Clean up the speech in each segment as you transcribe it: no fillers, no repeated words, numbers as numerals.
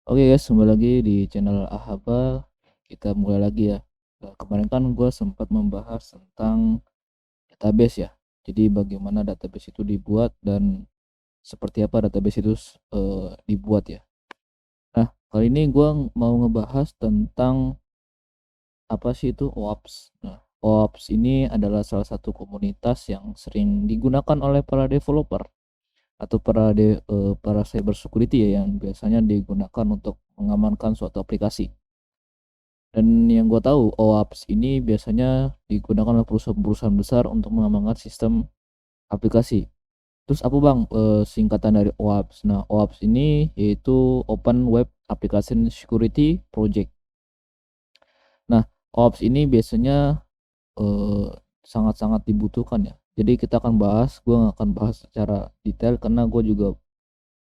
Oke guys, kembali lagi di channel Ahaba. Kita mulai lagi ya. Kemarin kan gue sempat membahas tentang database ya. Jadi bagaimana database itu dibuat dan seperti apa database itu dibuat ya. Nah, kali ini gue mau ngebahas tentang apa sih itu OAuth. Nah, OAuth ini adalah salah satu komunitas yang sering digunakan oleh para developer atau para cyber security ya, yang biasanya digunakan untuk mengamankan suatu aplikasi. Dan yang gue tahu, OAuth ini biasanya digunakan oleh perusahaan-perusahaan besar untuk mengamankan sistem aplikasi. Terus apa bang singkatan dari OAuth? Nah, OAuth ini yaitu Open Web Application Security Project. Nah, OAuth ini biasanya eh, sangat-sangat dibutuhkan ya. Jadi kita akan bahas, gue nggak akan bahas secara detail karena gue juga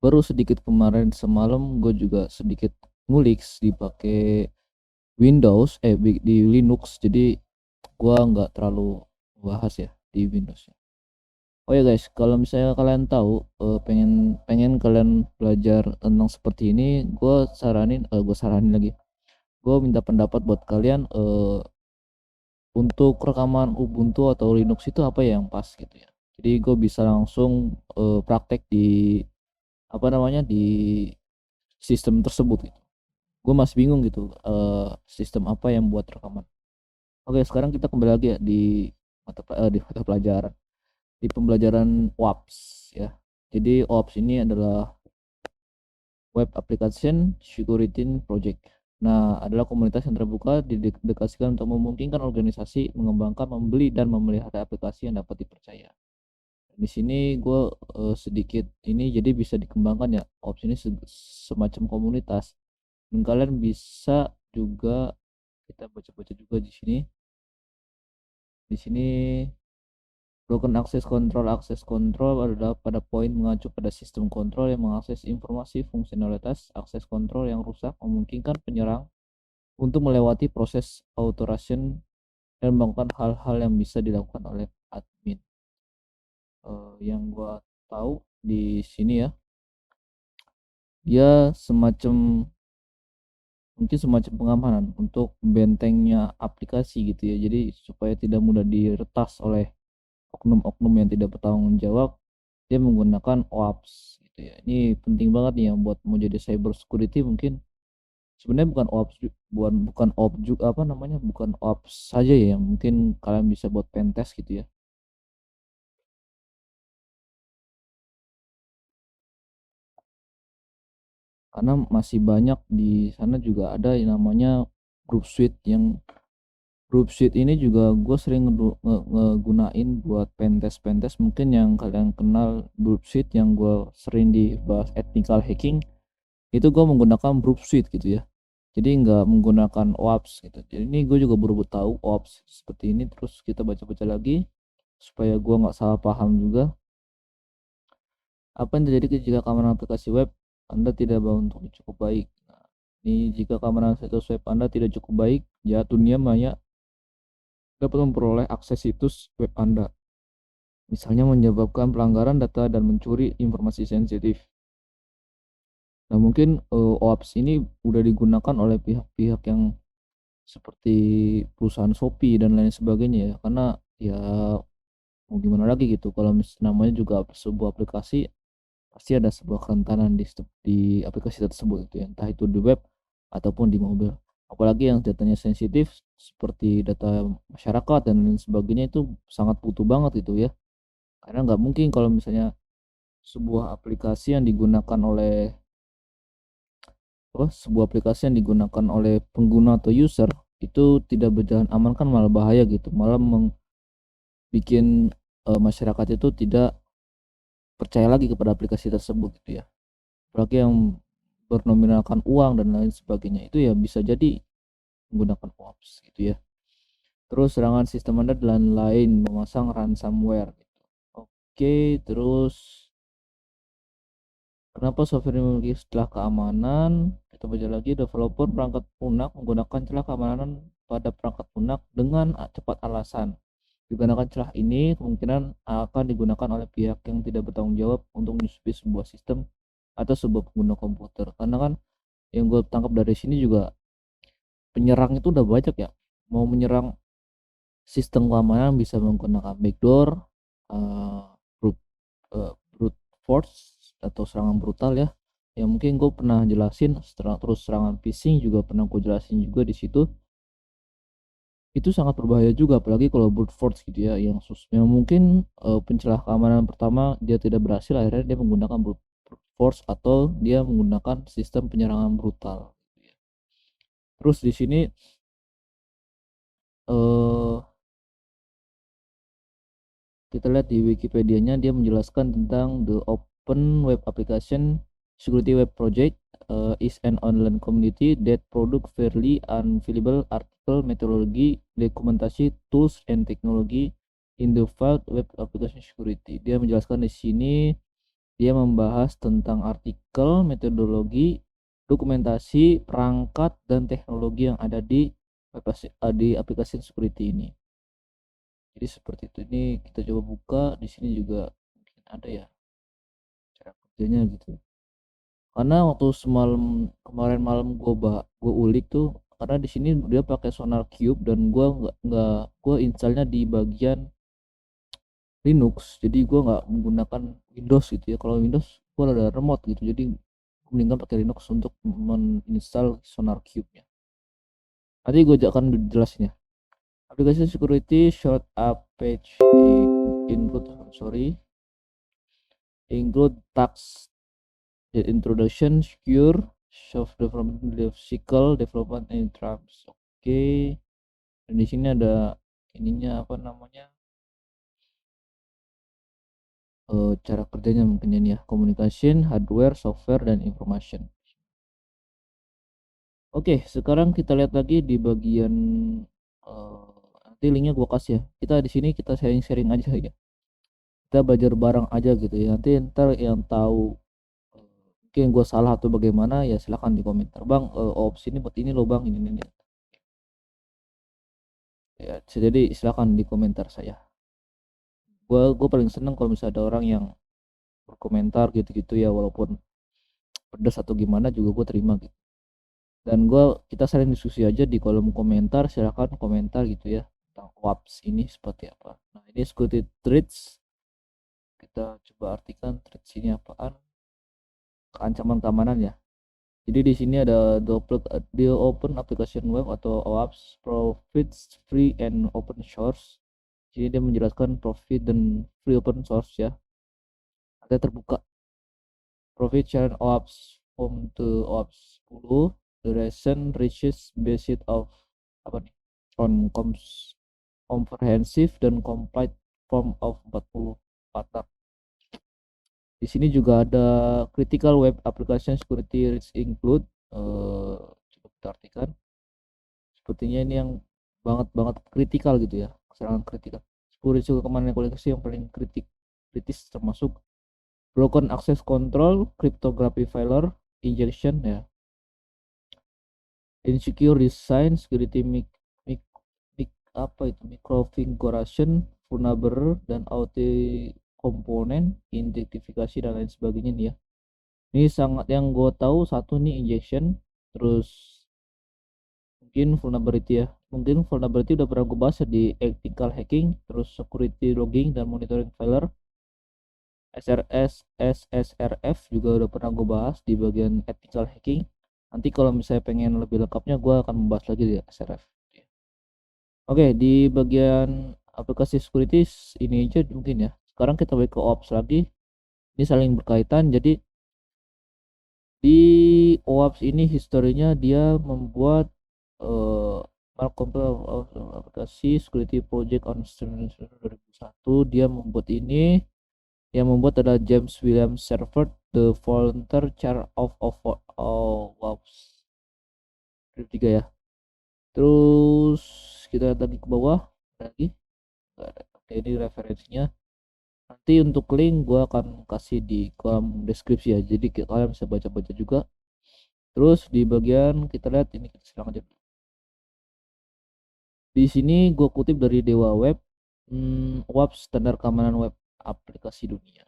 baru sedikit kemarin semalam gue juga sedikit ngulik dipakai Windows di Linux, jadi gua nggak terlalu bahas ya di Windows ya. Oh ya guys, kalau misalnya kalian tahu pengen pengen kalian belajar tentang seperti ini, gue saranin lagi, gue minta pendapat buat kalian untuk rekaman Ubuntu atau Linux itu apa ya yang pas gitu ya. Jadi gue bisa langsung praktek di apa namanya di sistem tersebut gitu. Gue masih bingung gitu sistem apa yang buat rekaman. Oke, sekarang kita kembali lagi ya di mata pelajaran, di pembelajaran WAPS ya. Jadi WAPS ini adalah Web Application Security Project. Nah, adalah komunitas yang terbuka didedikasikan untuk memungkinkan organisasi mengembangkan, membeli dan memelihara aplikasi yang dapat dipercaya. Di sini gue sedikit ini jadi bisa dikembangkan ya. WAPS ini semacam komunitas. Dan kalian bisa juga kita baca-baca juga di sini. Di sini broken access control adalah pada poin mengacu pada sistem kontrol yang mengakses informasi fungsionalitas. Akses kontrol yang rusak memungkinkan penyerang untuk melewati proses authorization dan melakukan hal-hal yang bisa dilakukan oleh admin. Yang gua tahu di sini ya, dia mungkin semacam pengamanan untuk bentengnya aplikasi gitu ya, jadi supaya tidak mudah diretas oleh oknum-oknum yang tidak bertanggung jawab. Dia menggunakan OAuth gitu ya. Ini penting banget nih yang buat mau jadi cyber security. Mungkin sebenarnya bukan OAuth bukan OAuth juga apa namanya, bukan OAuth saja ya yang mungkin kalian bisa buat pentest gitu ya. Karena masih banyak di sana juga ada yang namanya group suite. Yang group suite ini juga gue sering ngegunain buat pentest mungkin yang kalian kenal. Group suite yang gue sering dibahas ethical hacking itu gue menggunakan group suite gitu ya, jadi nggak menggunakan OAuth gitu. Jadi ini gue juga baru tahu OAuth seperti ini. Terus kita baca-baca lagi supaya gue nggak salah paham juga. Apa yang terjadi jika keamanan aplikasi web Anda tidak untuk cukup baik? Nah, ini jika keamanan situs web Anda tidak cukup baik, jahat dunia maya dapat memperoleh akses situs web Anda, misalnya menyebabkan pelanggaran data dan mencuri informasi sensitif. Nah, mungkin OAuth ini udah digunakan oleh pihak-pihak yang seperti perusahaan Shopee dan lain sebagainya ya, karena ya mau gimana lagi gitu, kalau namanya juga sebuah aplikasi pasti ada sebuah kerentanan di aplikasi tersebut itu ya, entah itu di web ataupun di mobil. Apalagi yang datanya sensitif seperti data masyarakat dan lain sebagainya, itu sangat butuh banget gitu ya. Karena nggak mungkin kalau misalnya sebuah aplikasi yang digunakan oleh sebuah aplikasi yang digunakan oleh pengguna atau user itu tidak berjalan aman kan malah bahaya gitu, malah bikin masyarakat itu tidak percaya lagi kepada aplikasi tersebut gitu ya. Apalagi yang bernominalkan uang dan lain sebagainya itu ya bisa jadi menggunakan hoax gitu ya. Terus serangan sistem Anda dan lain memasang ransomware gitu. Oke, terus kenapa software ini memiliki celah keamanan? Kita baca lagi, developer perangkat lunak menggunakan celah keamanan pada perangkat lunak dengan cepat alasan. Digunakan celah ini kemungkinan akan digunakan oleh pihak yang tidak bertanggung jawab untuk menyusupi sebuah sistem atau sebuah pengguna komputer. Karena kan yang gue tangkap dari sini juga penyerang itu udah banyak ya. Mau menyerang sistem keamanan bisa menggunakan backdoor, uh, brute, brute force atau serangan brutal ya. Yang mungkin gue pernah jelasin, terus serangan phishing juga pernah gue jelasin juga di situ. Itu sangat berbahaya juga, apalagi kalau brute force gitu ya, yang mungkin pencelah keamanan pertama dia tidak berhasil, akhirnya dia menggunakan brute force atau dia menggunakan sistem penyerangan brutal. Terus di sini eh kita lihat di Wikipedia-nya, dia menjelaskan tentang the Open Web Application Security Web Project is an online community that produce fairly available article, methodology, dokumentasi, tools, and technology in the field web application security. Dia menjelaskan di sini, dia membahas tentang artikel, metodologi, dokumentasi, perangkat, dan teknologi yang ada di aplikasi security ini. Jadi seperti itu. Ini kita coba buka, di sini juga mungkin ada ya cara kerjanya gitu. Karena waktu kemarin malam gue ulik tuh, karena di sini dia pakai Sonar Cube dan gue installnya di bagian Linux, jadi gue nggak menggunakan Windows gitu ya. Kalau Windows gue ada remote gitu, jadi mendingan pakai Linux untuk menginstal Sonar Cube nya. Nanti gue akan jelasin ya. Aplikasi security short up page include tasks, the introduction, secure, soft development, life cycle, development and terms. Oke. Dan di sini ada ininya apa namanya? Cara kerjanya mungkin ini ya, communication, hardware, software dan information. Oke, sekarang kita lihat lagi di bagian nanti linknya gua kasih ya. Kita di sini kita sharing-sharing aja ya. Kita belajar bareng aja gitu ya. Nanti ntar yang tahu mungkin gue salah atau bagaimana ya silahkan di komentar, bang opsi ini buat ini loh bang, ini ya. Jadi silahkan di komentar saya. Gue paling seneng kalau misalnya ada orang yang berkomentar gitu-gitu ya, walaupun pedas atau gimana juga gue terima gitu. Dan kita saling diskusi aja di kolom komentar, silahkan komentar gitu ya tentang WAPS ini seperti apa. Nah ini security threats, kita coba artikan threats ini apaan. Ancaman keamanan ya. Jadi di sini ada the open application web atau OAPS profits free and open source. Jadi dia menjelaskan profit dan free open source ya. Ada terbuka. Profit share OAPS from to OAPS 10. The recent reaches based of apa nih? On comprehensive dan complete form of 40 partner. Di sini juga ada critical web application security risks include coba kita artikan. Sepertinya ini yang banget kritikal gitu ya, serangan kritikal. 10 risiko keamanan koneksi yang paling kritis termasuk broken access control, cryptography failure, injection ya, insecure design, security microconfiguration, vulnerable dan auto komponen, identifikasi dan lain sebagainya nih ya. Ini sangat yang gue tahu satu nih injection, terus mungkin vulnerability udah pernah gue bahas di ethical hacking, terus security logging dan monitoring failure. SSRF juga udah pernah gue bahas di bagian ethical hacking. Nanti kalau misalnya pengen lebih lengkapnya gue akan membahas lagi di SRF. Oke, di bagian aplikasi security ini aja mungkin ya. Sekarang kita balik ke ops lagi. Ini saling berkaitan, jadi di OWASP ini historinya dia membuat aplikasi security project on 2001. Dia membuat ini, yang membuat adalah James William Server, the volunteer chair of OWASP 3 ya. Terus kita lihat lagi ke bawah lagi. Oke, ini referensinya. Nanti untuk link gua akan kasih di kolom deskripsi ya, jadi kalian bisa baca-baca juga. Terus di bagian kita lihat ini, kita silang aja. Di sini gue kutip dari Dewa Web, WAP standar keamanan web aplikasi dunia.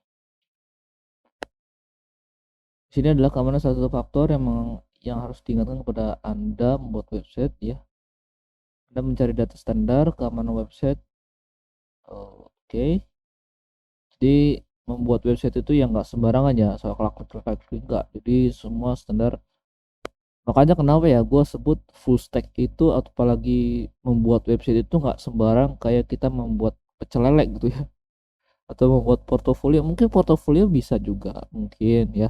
Di sini adalah keamanan salah satu faktor yang harus diingatkan kepada Anda membuat website ya. Anda mencari data standar keamanan website. Oke. Jadi membuat website itu yang nggak sembarangan ya, soal kelakuan enggak. Jadi semua standar. Makanya kenapa ya gue sebut full stack itu, atau apalagi membuat website itu nggak sembarang kayak kita membuat pecel lele gitu ya, atau membuat portofolio. Mungkin portofolio bisa juga mungkin ya,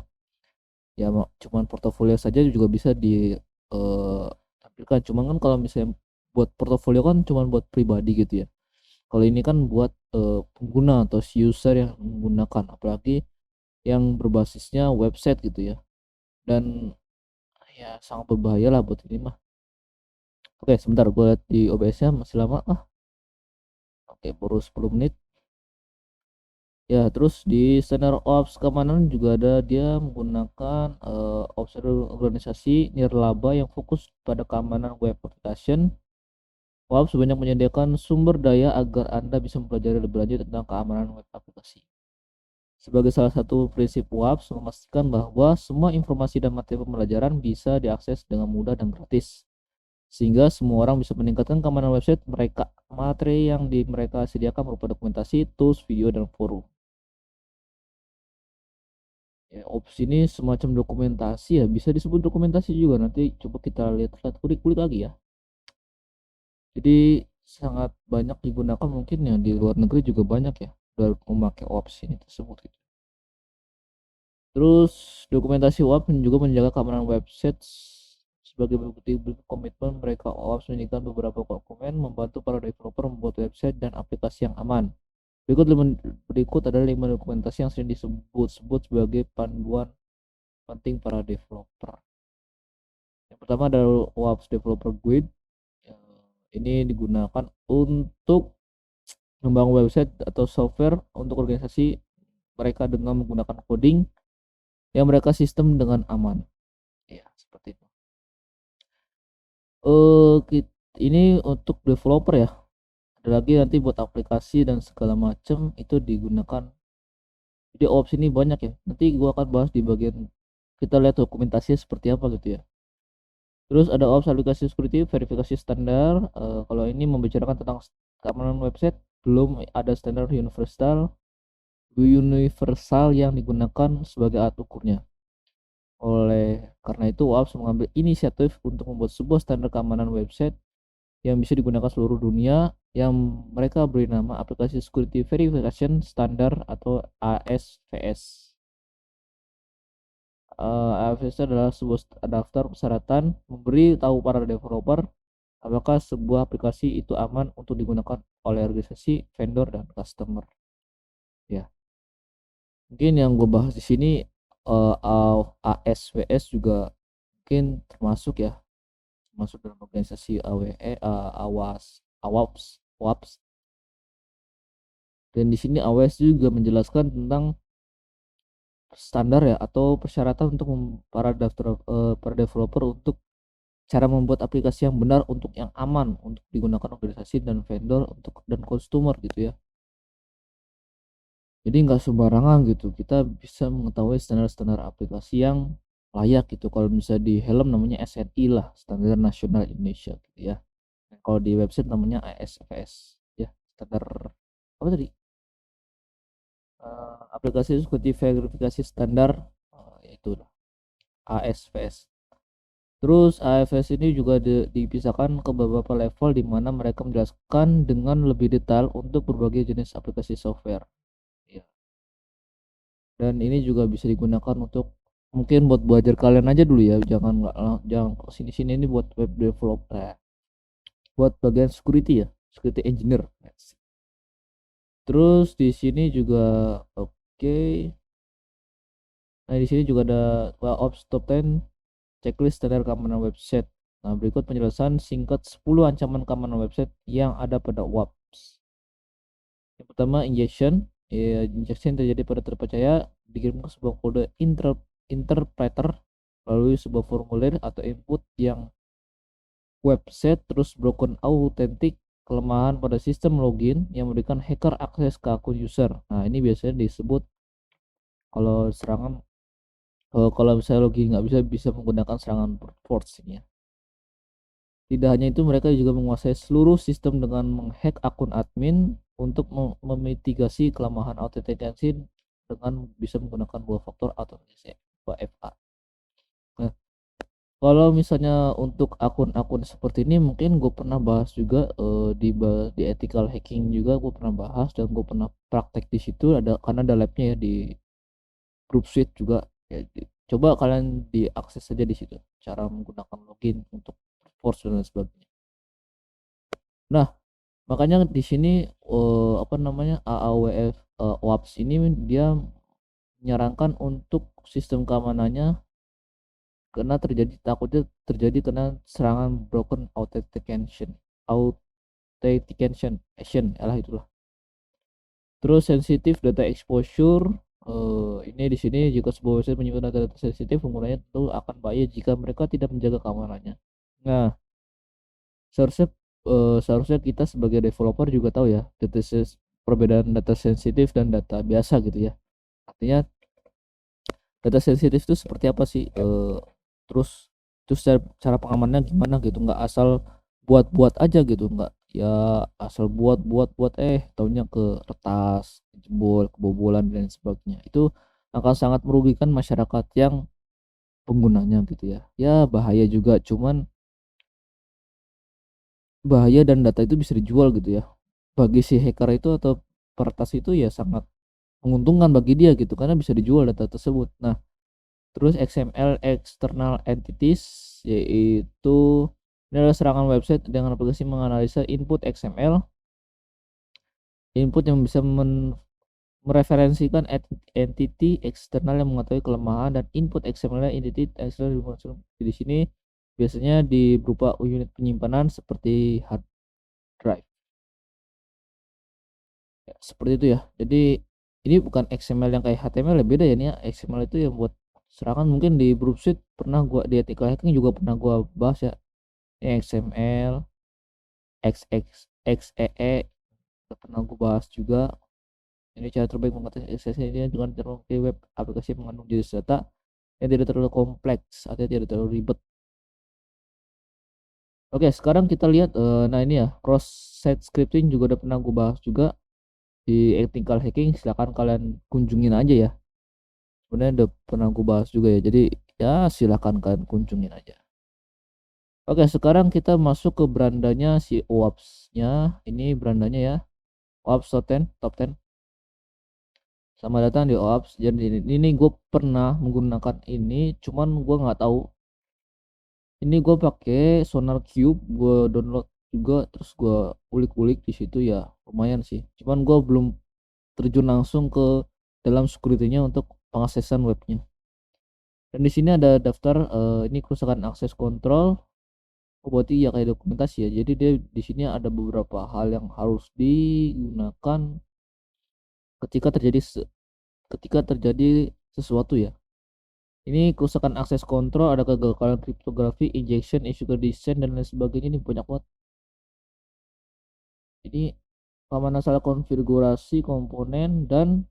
cuman portofolio saja juga bisa di tampilkan. Cuman kan kalau misalnya buat portofolio kan cuman buat pribadi gitu ya. Kalau ini kan buat pengguna atau user yang menggunakan, apalagi yang berbasisnya website gitu ya. Dan ya sangat berbahaya lah buat ini mah. Oke, sebentar gue lihat di OBS nya masih lama. Oke, baru 10 menit ya. Terus di standar ops keamanan juga ada, dia menggunakan ops organisasi nirlaba yang fokus pada keamanan web application. WAP sebanyak menyediakan sumber daya agar Anda bisa mempelajari lebih lanjut tentang keamanan web aplikasi. Sebagai salah satu prinsip WAP, memastikan bahwa semua informasi dan materi pembelajaran bisa diakses dengan mudah dan gratis, sehingga semua orang bisa meningkatkan keamanan website mereka. Materi yang mereka sediakan berupa dokumentasi, tools, video, dan forum. Ya, ops ini semacam dokumentasi ya, bisa disebut dokumentasi juga. Nanti coba kita lihat kulik-kulik lagi ya. Jadi sangat banyak digunakan, mungkin ya di luar negeri juga banyak ya memakai ops ini tersebut gitu. Terus dokumentasi ops juga menjaga keamanan website. Sebagai bukti komitmen mereka, ops menyediakan beberapa dokumen membantu para developer membuat website dan aplikasi yang aman. Berikut adalah 5 dokumentasi yang sering disebut-sebut sebagai panduan penting para developer. Yang pertama adalah ops Developer Guide. Ini digunakan untuk membangun website atau software untuk organisasi mereka dengan menggunakan coding yang mereka sistem dengan aman. Ya, seperti itu. Ini untuk developer ya. Ada lagi nanti buat aplikasi dan segala macam itu digunakan. Jadi ops ini banyak ya. Nanti gua akan bahas di bagian kita lihat dokumentasinya seperti apa gitu ya. Terus ada ops aplikasi security verifikasi standar. Kalau ini membicarakan tentang keamanan website, belum ada standar universal yang digunakan sebagai alat ukurnya. Oleh karena itu, ops mengambil inisiatif untuk membuat sebuah standar keamanan website yang bisa digunakan seluruh dunia, yang mereka beri nama aplikasi security verification standard atau ASVS. ASVS adalah sebuah daftar persyaratan memberi tahu para developer apakah sebuah aplikasi itu aman untuk digunakan oleh organisasi, vendor, dan customer. Ya, mungkin yang gue bahas di sini ASVS juga mungkin termasuk ya, masuk dalam organisasi AWAPS. Dan di sini AWS juga menjelaskan tentang standar ya atau persyaratan untuk para developer untuk cara membuat aplikasi yang benar untuk yang aman untuk digunakan organisasi dan vendor dan consumer gitu ya. Jadi nggak sembarangan gitu kita bisa mengetahui standar-standar aplikasi yang layak gitu. Kalau bisa di helm namanya SNI lah, standar nasional Indonesia gitu ya. Kalau di website namanya ASVS ya, standar apa tadi, aplikasi seperti verifikasi standar, yaitu ASVS. Terus AFS ini juga dipisahkan ke beberapa level di mana mereka menjelaskan dengan lebih detail untuk berbagai jenis aplikasi software. Ya. Dan ini juga bisa digunakan untuk mungkin buat belajar kalian aja dulu ya, jangan ke sini-sini, ini buat web developer, buat bagian security ya, security engineer. Terus di sini juga oke. Nah, di sini juga ada Ops Top 10 checklist standar keamanan website. Nah, berikut penjelasan singkat 10 ancaman keamanan website yang ada pada WAPS. Yang pertama, injection. Ya, injection terjadi pada terpercaya dikirimkan sebuah kode interpreter melalui sebuah formulir atau input yang website terus broken authentic, kelemahan pada sistem login yang memberikan hacker akses ke akun user. Nah, ini biasanya disebut kalau serangan, kalau misalnya login nggak bisa menggunakan serangan brute force ini ya. Tidak hanya itu, mereka juga menguasai seluruh sistem dengan menghack akun admin untuk memitigasi kelemahan autentikasi dengan bisa menggunakan dua faktor autentikasi, 2FA. Nah, kalau misalnya untuk akun-akun seperti ini mungkin gue pernah bahas juga, di ethical hacking juga gue pernah bahas dan gue pernah praktek di situ, ada karena ada labnya ya di group suite juga ya. Coba kalian diakses saja di situ cara menggunakan login untuk force dan lain sebagainya. Nah, makanya di sini apa namanya, AAWF, WAPS ini dia menyarankan untuk sistem keamanannya karena takutnya terjadi karena serangan broken authentication action lah itulah. Terus sensitive data exposure, ini di sini jika sebuah website menyimpan data sensitif, penggunanya tentu akan bahaya jika mereka tidak menjaga keamanannya. Nah, seharusnya seharusnya kita sebagai developer juga tahu ya perbedaan data sensitif dan data biasa gitu ya. Artinya data sensitif itu seperti apa sih, terus terus cara pengamanannya gimana gitu, nggak asal buat-buat aja gitu, nggak ya asal buat taunya ke retas, jebol, kebobolan dan sebagainya. Itu akan sangat merugikan masyarakat yang penggunanya gitu ya. Ya bahaya juga, cuman bahaya dan data itu bisa dijual gitu ya. Bagi si hacker itu atau peretas itu ya sangat menguntungkan bagi dia gitu karena bisa dijual data tersebut. Nah, terus XML external entities, yaitu ini adalah serangan website dengan aplikasi menganalisa input XML, input yang bisa mereferensikan entity eksternal yang mengetahui kelemahan, dan input XML entity eksternal di sini biasanya berupa unit penyimpanan seperti hard drive. Ya, seperti itu ya. Jadi ini bukan XML yang kayak HTML ya, beda ya. Ini ya XML itu yang buat serangan. Mungkin di Brooksuite pernah gua di ethical hacking juga pernah gua bahas ya. Ini XML, XX, XEE pernah gua bahas juga. Ini cara terbaik mengatasi XSS ini dengan teknologi web aplikasi mengandung jenis data yang tidak terlalu kompleks atau tidak terlalu ribet. Oke, sekarang kita lihat, nah ini ya cross site scripting juga udah pernah gue bahas juga di ethical hacking, silahkan kalian kunjungin aja ya. Sebenarnya udah pernah gue bahas juga ya, jadi ya silahkan kalian kunjungin aja. Oke, sekarang kita masuk ke berandanya si OWASP nya. Ini berandanya ya, OWASP top 10. Sama datang di OWASP. Jadi ini gue pernah menggunakan ini, cuman gue nggak tahu ini. Gue pakai Sonar Cube, gue download juga, terus gue ulik-ulik di situ ya, lumayan sih, cuman gue belum terjun langsung ke dalam security-nya untuk pengaksesan webnya. Dan di sini ada daftar, ini kerusakan akses kontrol. Oh, berarti ya kayak dokumentasi ya. Jadi dia di sini ada beberapa hal yang harus digunakan ketika terjadi ketika terjadi sesuatu ya. Ini kerusakan akses kontrol, ada kegagalan kriptografi, injection, isu desain dan lain sebagainya. Ini banyak banget. Ini keamanan salah konfigurasi komponen dan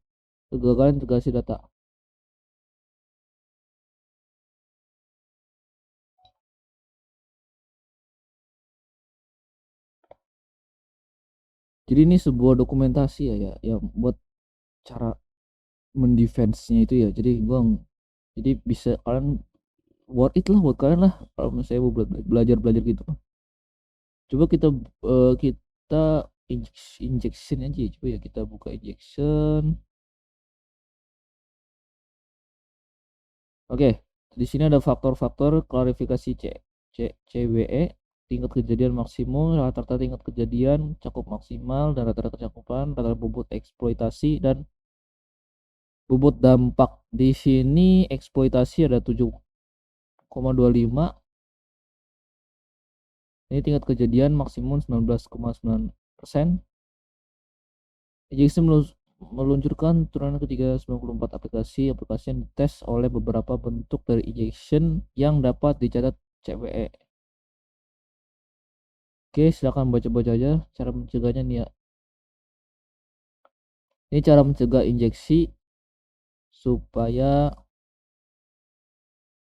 kegagalan integrasi data. Jadi ini sebuah dokumentasi ya buat cara mendefense-nya itu ya. Jadi bisa kalian worth it lah buat kalian lah kalau misalnya mau belajar belajar gitu. Coba kita injection aja ya. Coba ya kita buka injection. Oke, di sini ada faktor-faktor klarifikasi CWE, tingkat kejadian maksimum, rata-rata tingkat kejadian, cakup maksimal dan rata-rata cakupan, rata-rata bobot eksploitasi dan bobot dampak. Di sini eksploitasi ada 7,25. Ini tingkat kejadian maksimum 19,9%. Jackson meluncurkan turunan ketiga 94 aplikasi yang dites oleh beberapa bentuk dari injection yang dapat dicatat CWE. Oke, silakan baca-baca aja cara mencegahnya nih ya. Ini cara mencegah injeksi supaya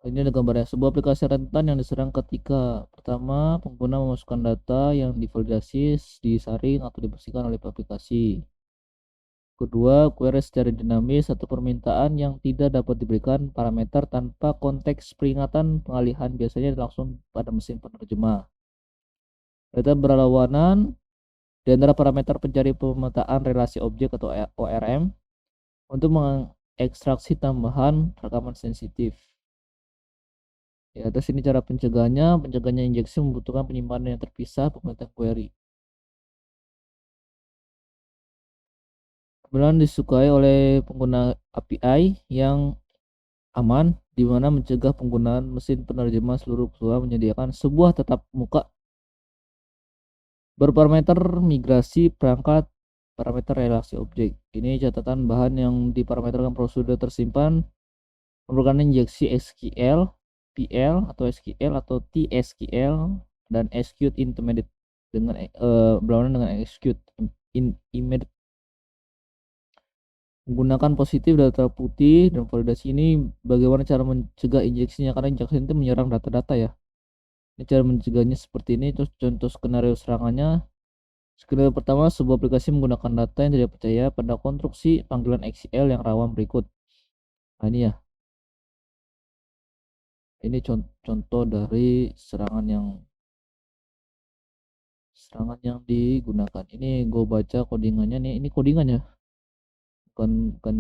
ini ada gambarnya. Sebuah aplikasi rentan yang diserang ketika pertama pengguna memasukkan data yang divalidasi, disaring atau dibersihkan oleh aplikasi. Kedua, query secara dinamis atau permintaan yang tidak dapat diberikan parameter tanpa konteks peringatan pengalihan biasanya langsung pada mesin penerjemah. Data berlawanan di antara parameter pencari pemetaan relasi objek atau ORM untuk mengekstraksi tambahan rekaman sensitif. Ya, terus ini cara pencegahannya injeksi membutuhkan penyimpanan yang terpisah pemetaan query. Kemudian disukai oleh pengguna API yang aman, di mana mencegah penggunaan mesin penerjemah seluruh perusahaan menyediakan sebuah tatap muka berparameter migrasi perangkat parameter relasi objek. Ini catatan bahan yang diparameterkan prosedur tersimpan merupakan injeksi SQL, PL atau SQL atau TSQL dan execute intermediate dengan berlawanan dengan execute immediate. Menggunakan positif data putih dan validasi ini bagaimana cara mencegah injeksinya, karena injeksi itu menyerang data-data ya. Ini cara mencegahnya seperti ini. Terus contoh skenario serangannya. Skenario pertama, sebuah aplikasi menggunakan data yang tidak percaya pada konstruksi panggilan XL yang rawan berikut. Nah ini ya, ini contoh dari serangan yang digunakan. Ini gue baca codingannya nih. Ini codingannya, bukan bukan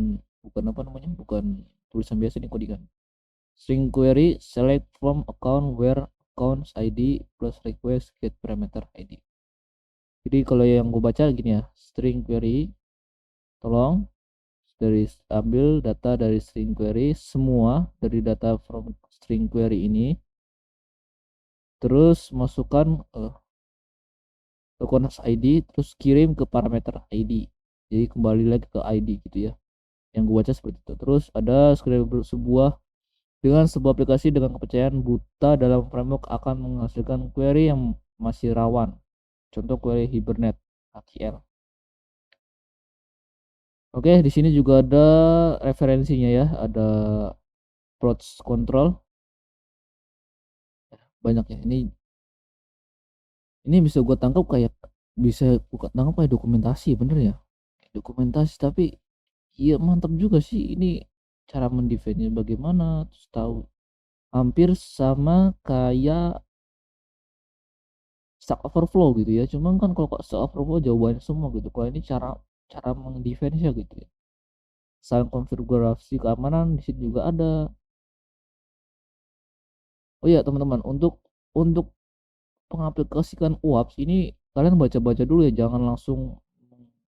bukan apa namanya, bukan tulisan biasa, ini codingan. String query select from account where accounts ID plus request get parameter ID. Jadi kalau yang gue baca gini ya, string query, tolong dari ambil data dari string query, semua dari data from string query ini, terus masukkan account ID, terus kirim ke parameter ID. Jadi kembali lagi ke ID gitu ya. Yang gue baca seperti itu. Terus ada scribble dengan sebuah aplikasi dengan kepercayaan buta dalam framework akan menghasilkan query yang masih rawan. Contoh query Hibernate AQL. Oke, di sini juga ada referensinya ya, ada approach control banyak ya. Ini bisa gue tangkap kayak dokumentasi, bener ya, dokumentasi. Tapi iya mantap juga sih ini cara mendefendnya bagaimana. Terus tahu hampir sama kayak Stack Overflow gitu ya, cuman kan kalau Stack Overflow jawabannya semua gitu, kalau ini cara cara mendefense gitu ya. Selain konfigurasi keamanan di sini juga ada. Oh iya teman-teman, untuk pengaplikasikan UAPS ini kalian baca-baca dulu ya, jangan langsung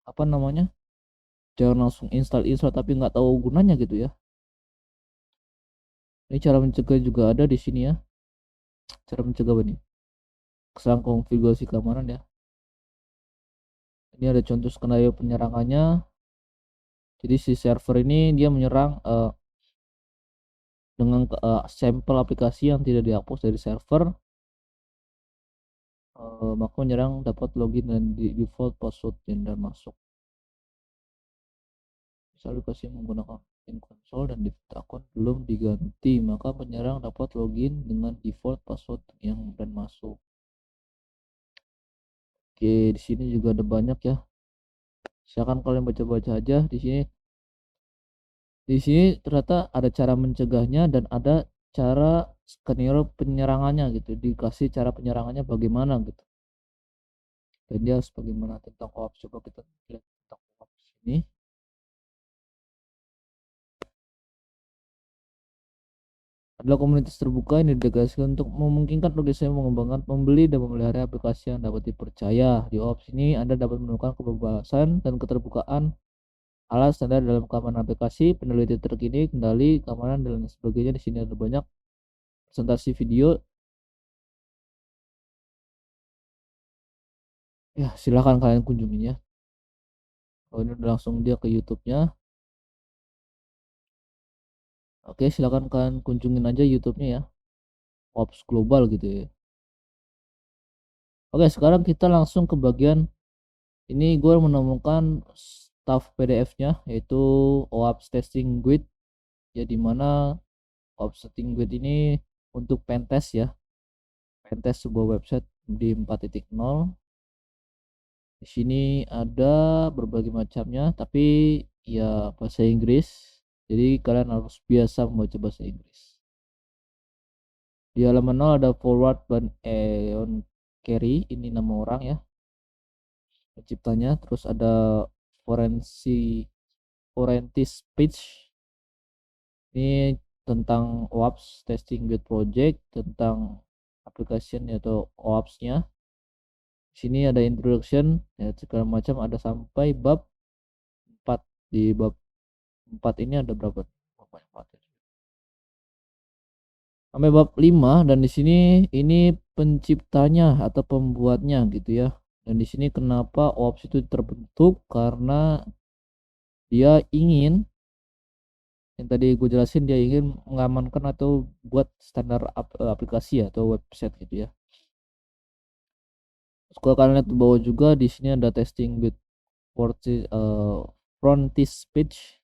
apa namanya, jangan langsung install tapi nggak tahu gunanya gitu ya. Ini cara mencegah juga ada di sini ya, cara mencegah apa nih, kesalahan konfigurasi keamanan ya. Ini ada contoh skenario penyerangannya. Jadi si server ini dia menyerang dengan sampel aplikasi yang tidak dihapus dari server, maka menyerang dapat login dan default password dan masuk. Misal aplikasi menggunakan login konsol dan default akun belum diganti, maka penyerang dapat login dengan default password yang dan masuk. Oke, di sini juga ada banyak ya. Silakan kalian baca-baca aja di sini. Di sini ternyata ada cara mencegahnya dan ada cara skenario penyerangannya gitu. Dikasih cara penyerangannya bagaimana gitu. Dan dia harus bagaimana tentang co-op. Coba kita lihat tentang co-op ini. adalah komunitas terbuka yang didedikasikan untuk memungkinkan organisasi mengembangkan, membeli, dan memelihara aplikasi yang dapat dipercaya. Di OWASP ini Anda dapat menemukan kebebasan dan keterbukaan alat standar dalam keamanan aplikasi, penelitian terkini, kendali, keamanan, dan lain sebagainya. Di sini ada banyak presentasi video. Ya, silahkan kalian kunjungi ya. Oh, ini udah langsung dia ke YouTube-nya. Oke, silahkan kalian kunjungin aja YouTube-nya ya. OWASP Global gitu ya. Oke, sekarang kita langsung ke bagian ini. Gue menemukan staff PDF-nya yaitu OWASP Testing Guide ya, dimana OWASP Testing Guide ini untuk pentest ya, pentest sebuah website di 4.0. Di sini ada berbagai macamnya, tapi ya bahasa Inggris. Jadi kalian harus biasa membaca bahasa Inggris. Di halaman 0 ada forward ban on carry, ini nama orang ya, penciptanya. Terus ada forensic page, ini tentang OWASP testing guide project, tentang application atau OWASP-nya. Sini ada introduction ya, segala macam, ada sampai bab 4. Di bab 4 ini ada berapa? Sampai bab 5, dan di sini ini penciptanya atau pembuatnya gitu ya. Dan di sini kenapa OWASP itu terbentuk, karena dia ingin, yang tadi gue jelasin, dia ingin mengamankan atau buat standar aplikasi atau website gitu ya. Terus kalau kalian lihat di bawah juga, di sini ada testing with frontispiece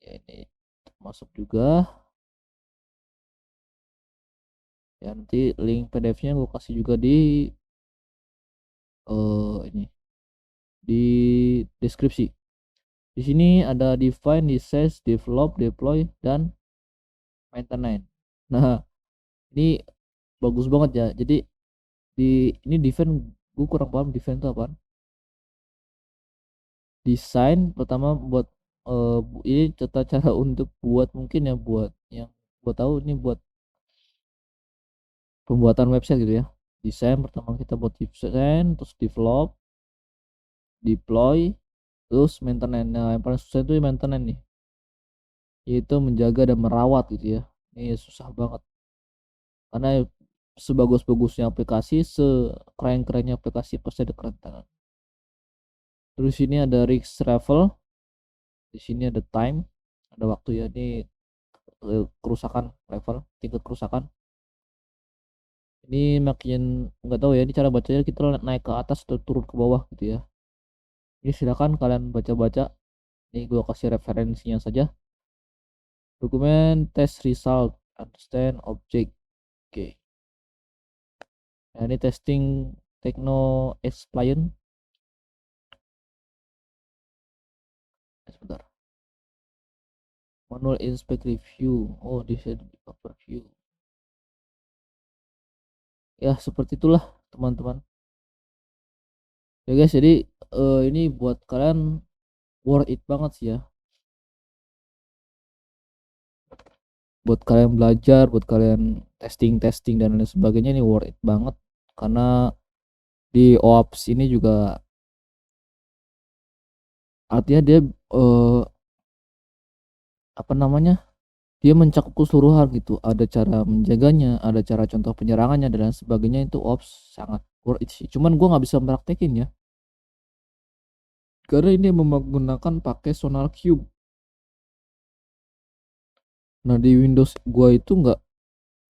ya, ini masuk juga ya. Nanti link PDF-nya gue kasih juga di ini di deskripsi. Di sini ada define, resize, develop, deploy, dan maintenance. Nah, ini bagus banget ya. Jadi ini define, gue kurang paham define itu apa. Desain pertama buat ini tata cara untuk buat, mungkin ya, buat yang gue tahu ini buat pembuatan website gitu ya. Desain pertama kita buat desain, terus develop, deploy, terus maintenance. Nah, yang paling susah itu maintenance nih, yaitu menjaga dan merawat gitu ya. Ini susah banget, karena sebagus-bagusnya aplikasi, sekeren-kerennya aplikasi, pasti ada kerentanan. Terus ini ada risk level, di sini ada time, ada waktu ya. Ini kerusakan level, tingkat kerusakan. Ini makin nggak tahu ya, ini cara bacanya kita naik ke atas atau turun ke bawah gitu ya. Ini silakan kalian baca-baca. Ini gue kasih referensinya saja. Dokumen test result, understand object. Oke. Nah, ini testing techno explain. Sebentar. Manual inspect review. Oh, this is overview. Ya, seperti itulah teman-teman. Ya guys, jadi ini buat kalian worth it banget sih ya. Buat kalian belajar, buat kalian testing dan lain sebagainya, ini worth it banget. Karena di OWASP ini juga artinya dia apa namanya, dia mencakup keseluruhan gitu. Ada cara menjaganya, ada cara contoh penyerangannya dan lain sebagainya. Itu OWASP sangat worth it sih. Cuman gua nggak bisa praktekin ya, karena ini menggunakan pakai SonarQube. Nah, di Windows gua itu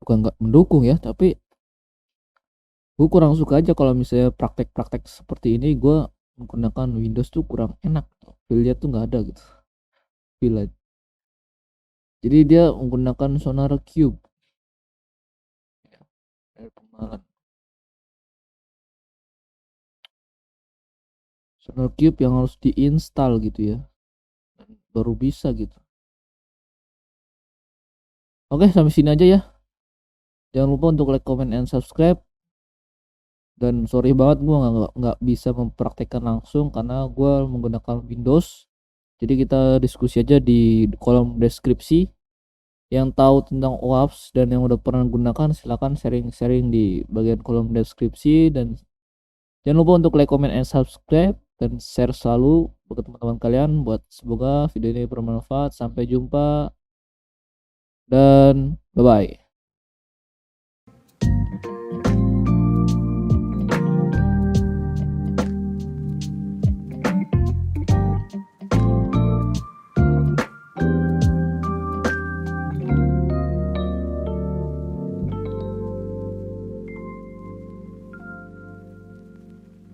bukan nggak mendukung ya, tapi gue kurang suka aja kalau misalnya praktek-praktek seperti ini. Gue menggunakan Windows tuh kurang enak, feel-nya tuh nggak ada gitu, feel aja. Jadi dia menggunakan SonarQube ya, SonarQube yang harus diinstal gitu ya, baru bisa gitu. Oke, sampai sini aja ya. Jangan lupa untuk like, comment, and subscribe. Dan sorry banget gue nggak bisa mempraktekkan langsung karena gue menggunakan Windows. Jadi kita diskusi aja di kolom deskripsi. Yang tahu tentang OAuth dan yang udah pernah gunakan silahkan sharing-sharing di bagian kolom deskripsi, dan jangan lupa untuk like, comment, and subscribe dan share selalu buat teman-teman kalian, buat semoga video ini bermanfaat. Sampai jumpa dan bye bye.